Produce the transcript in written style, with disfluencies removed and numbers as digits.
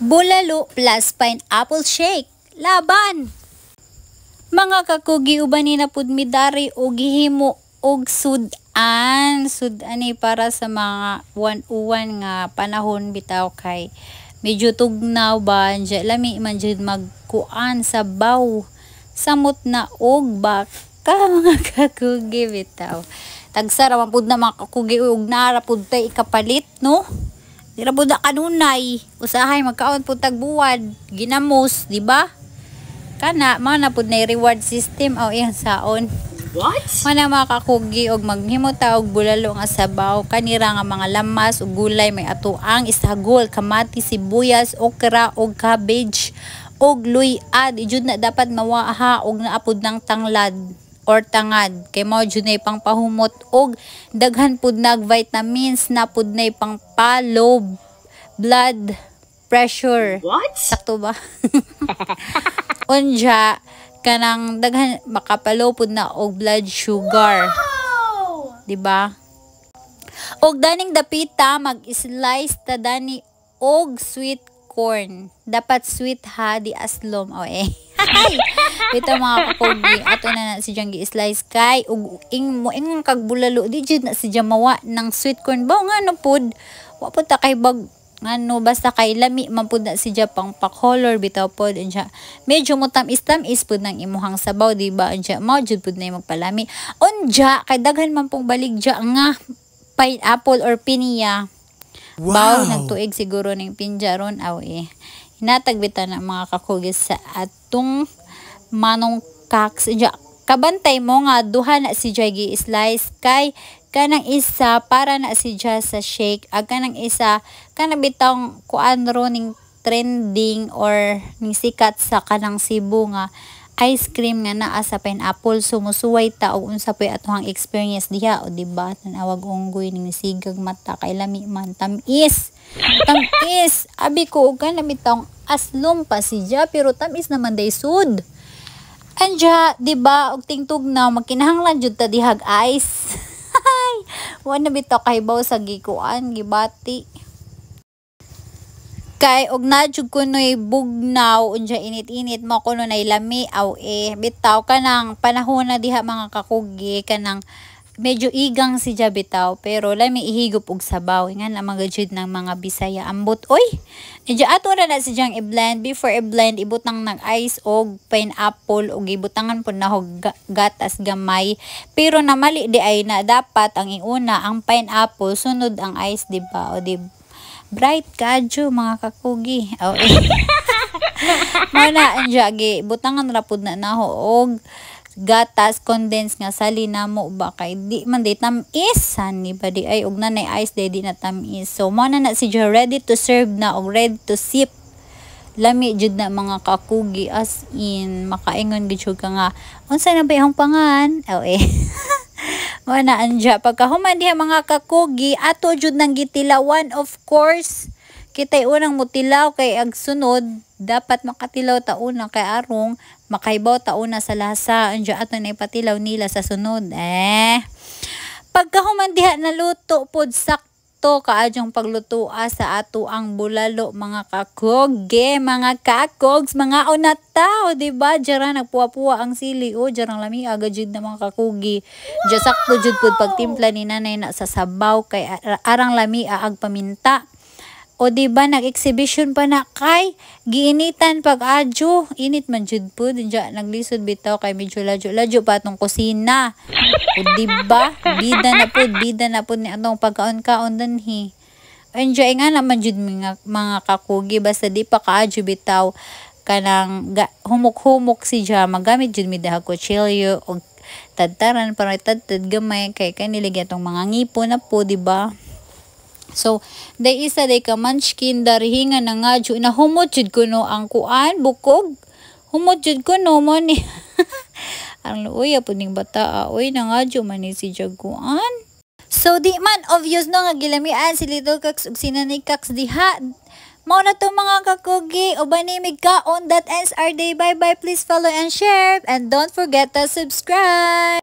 Bulalo plus pineapple shake. Laban! Mga kakugi uban ni napud midari o gihimo og sudan. Sudan ni para sa mga uwan nga panahon bitaw kay medyo tugnaw ba dya lami man jud magkuan sa baw. Samot na og baka mga kakugi bitaw. Tagsara man pud na mga kakugi og nara pud tay ikapalit no. Dira pud na kanunay, usahay magkaon pud tagbuwad, ginamos, di ba? Kana man na pud na reward system aw iyang saon. What? Mana mga kakugi og maghimota og bulalo nga sabaw, kanira nga mga lamas ug gulay may atuang isagol, kamati, sibuyas, okra og cabbage og luy-ad. Ijud na dapat mawaha og naapod ng tanglad or tangad kay mao jud nay pangpahumot og daghan pud nag vitamins na pud nay pangpalob blood pressure. What? Sakto ba? Unja kanang daghan makapalo pud na og blood sugar. Wow! Di ba? Og daning dapita mag-slice ta dani og sweet corn. Dapat sweet ha di aslom o Ito mga kapogi, ato na si Jang gi-slice kay ug ingon kag bulalo di jud na si Jamawa ng sweet corn ba nga no pud. Wa pud ta kay bag ngano basta kay lami man pud na si Japang pa-color bitaw pod unja. Medyo mo tamis pud nang imuhang sabaw di ba unja mao jud pud na magpalami. Unja kay daghan man pong baligja nga pineapple or pinya. Wow. Baw nagtuig siguro ning pinjaron aw Hinatag bitan na mga kakugi sa atong manong kaks. Kabantay mo nga duha na si Jay slice kay kanang isa para na si Jay sa shake ag kanang isa kanang bitang kuan ro ning trending or ning sikat sa kanang Cebu nga ice cream nga naa sa pineapple. Sumusuway ta og unsa poy atohang experience diha o diba tanawag unggoy ning sigag mata kay lami man tamis abi ko og kana bitang aslom pa siya pero tamis naman day sud anja diba og tingtug na magkinahanglan jud ta dihag ice wa na bitaw kahibaw sa gikuan gibati kay og najud kunoy bugnaw unja init-init mo kuno nay lami aw bitaw kanang panahon na diha mga kakugi kanang medyo igang si bitaw pero lami ihigop og sabaw nga na magajud ng mga Bisaya ambot medyo ato na si Jang i-blend. Before i-blend ibutang ng ice og pineapple og ibutangan po na gatas gamay pero namali di ay na dapat ang iuna ang pineapple sunod ang ice di ba o di bright kadyo mga kakugi mana anja gi butangan ra pud na naho og gatas condensed nga sali na mo ba kay di man day tamis ni ba di ay og nanay ice day di na tamis so mo na si Joe ready to serve na og ready to sip lami jud na mga kakugi as in makaingon gid ka nga unsa na ba ihong pangan mo na anja pagkahuman diha mga kakugi ato jud nang gitilawan of course kitay unang mutilaw kay ag sunod dapat makatilaw ta una kay arong makaibaw ta una sa lasa anja ato na ipatilaw nila sa sunod pagkahuman diha naluto pod sakto kaadyong paglutoa sa ato ang bulalo mga kakugi mga kakogs mga unataw diba jara nagpuwa-puwa ang sili jarang lami aga jud na mga kakugi ja sakto jud pod pagtimpla ni nanay na sa sabaw kay arang lami ag paminta o diba nag-exhibition pa na kay giinitan pag adyo init man jud pud diya naglisod bitaw kay medyo ladyo pa atong kusina o diba bida na pud ni atong pagkaon-kaon dinhi enjoy nga naman jud mga kakugi basta di pa kaadyo bitaw kanang humok-humok siya magamit jud mi dahag kutsilyo og tadtaran para tadtad gamay kay kanilig atong mga ngipon na po diba. So, day isa day ka munchkin darihinga na nga jud na humot jud kuno ang kuan bukog. Humot jud kuno mo ni. Ang luoy apod ning bata na nga jud man ni si Jaguan. So di man obvious no nga gilamian si Little Cax ug si Nanay Cax diha. Mao na to mga kakugi uban ni migkaon that ends our day. Bye bye, please follow and share and don't forget to subscribe.